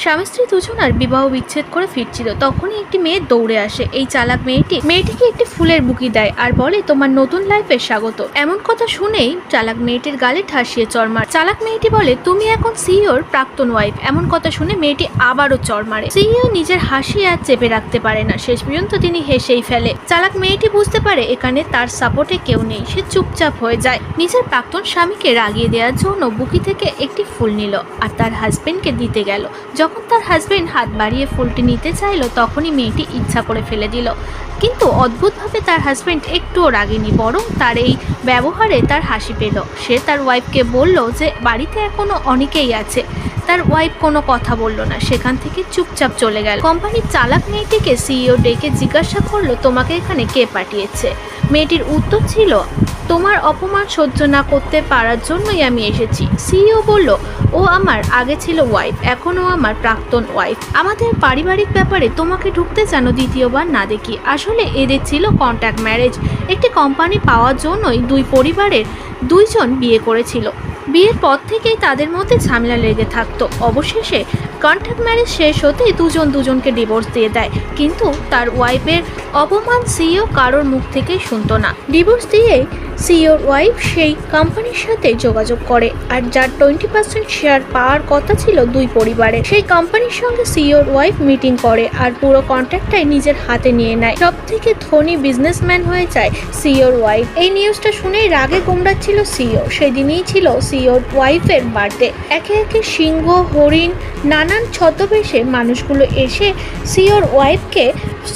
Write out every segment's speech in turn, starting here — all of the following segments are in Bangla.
স্বামী স্ত্রী দুজনার বিবাহ বিচ্ছেদ করে ফিরছিল, তখনই একটি মেয়ে দৌড়ে আসে। এই চালাক মেয়েটিকে একটি ফুলের বুকি দেয় আর বলে, তোমার নতুন লাইফে স্বাগত। এমন কথা শুনেই চালাক মেয়েটির গালে ঠাসিয়ে চড় মারে। চালাক মেয়েটি বলে, তুমি এখন সিইওর প্রাক্তন ওয়াইফ। এমন কথা শুনে মেয়েটি আবারও চড় মারে। সিইও নিজের হাসি আর চেপে রাখতে পারে না, শেষ পর্যন্ত তিনি হেসেই ফেলে। চালাক মেয়েটি বুঝতে পারে এখানে তার সাপোর্টে কেউ নেই, সে চুপচাপ হয়ে যায়। নিজের প্রাক্তন স্বামীকে রাগিয়ে দেওয়ার জন্য বুকি থেকে একটি ফুল নিল আর তার হাজবেন্ডকে দিতে গেল। যখন তার হাজবেন্ড হাত বাড়িয়ে ফুলটি নিতে চাইল, তখনই মেয়েটি ইচ্ছা করে ফেলে দিল। কিন্তু অদ্ভুতভাবে তার হাজবেন্ড একটুও রাগেনি, বরং তার এই ব্যবহারে তার হাসি পেল। সে তার ওয়াইফকে বলল যে বাড়িতে এখনো অনেকেই আছে। তার ওয়াইফ কোনো কথা বলল না, সেখান থেকে চুপচাপ চলে গেল। কোম্পানির চালাক মেয়েটিকে সিইও ডেকে জিজ্ঞাসা করলো, তোমাকে এখানে কে পাঠিয়েছে? মেয়েটির উত্তর ছিল, তোমার অপমান সহ্য না করতে পারার জন্যই আমি এসেছি। সিইও বলল, ও আমার আগে ছিল ওয়াইফ, এখনও আমার প্রাক্তন ওয়াইফ। আমাদের পারিবারিক ব্যাপারে তোমাকে ঢুকতে যেন দ্বিতীয়বার না দেখি। আসলে এদের ছিল কন্ট্যাক্ট ম্যারেজ। একটি কোম্পানি পাওয়ার জন্যই দুই পরিবারের দুইজন বিয়ে করেছিল। বিয়ের পর থেকেই তাদের মধ্যে ঝামেলা লেগে থাকতো। অবশেষে কন্ট্যাক্ট ম্যারেজ শেষ হতেই দুজনকে ডিভোর্স দিয়ে দেয়। কিন্তু তার ওয়াইফের অপমান সিইও কারোর মুখ থেকেই শুনতো না। ডিভোর্স দিয়ে সিইওর ওয়াইফ সেই কোম্পানির সাথে যোগাযোগ করে, আর যার 20% শেয়ার পাওয়ার কথা ছিল দুই পরিবারে, সেই কোম্পানির সঙ্গে সিইওর ওয়াইফ মিটিং করে আর পুরো কন্ট্রাক্টটাই নিজের হাতে নিয়ে নেয়। সব থেকে ধনী বিজনেসম্যান হয়ে যায় সিইওর ওয়াইফ। এই নিউজটা শুনেই রাগে গোমড়াচ্ছিল সিইও। সেদিনই ছিল সিইওর ওয়াইফের বার্থডে। একে একে সিংহ, হরিণ, নানান ছদ্মবেশে মানুষগুলো এসে সিইওর ওয়াইফকে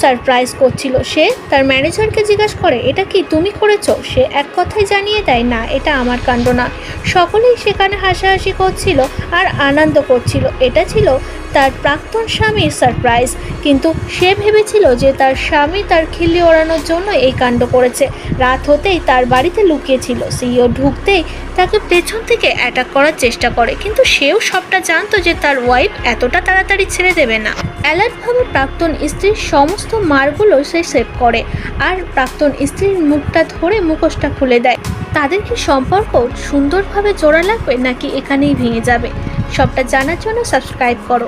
সারপ্রাইজ করছিল। সে তার ম্যানেজারকে জিজ্ঞাসা করে, এটা কি তুমি করেছো? সে এক কথায় জানিয়ে দেয়, না, এটা আমার কাণ্ড না। সকলেই সেখানে হাসাহাসি করছিল আর আনন্দ করছিল। এটা ছিল তার প্রাক্তন স্বামীর সারপ্রাইজ, কিন্তু সে ভেবেছিল যে তার স্বামী তার খিল্লি ওড়ানোর জন্য এই কাণ্ড করেছে। রাত হতেই তার বাড়িতে লুকিয়েছিল। সিইও ঢুকতেই তাকে পেছন থেকে অ্যাটাক করার চেষ্টা করে, কিন্তু সেও সবটা জানতো যে তার ওয়াইফ এতটা তাড়াতাড়ি ছেড়ে দেবে না। অ্যালার্টভাবে প্রাক্তন স্ত্রীর সমস্ত মারগুলো সে সেভ করে আর প্রাক্তন স্ত্রীর মুখটা ধরে মুখোশটা খুলে দেয়। তাদের কি সম্পর্ক সুন্দরভাবে জোড়া লাগবে নাকি এখানেই ভেঙে যাবে? সবটা জানার জন্য সাবস্ক্রাইব করো।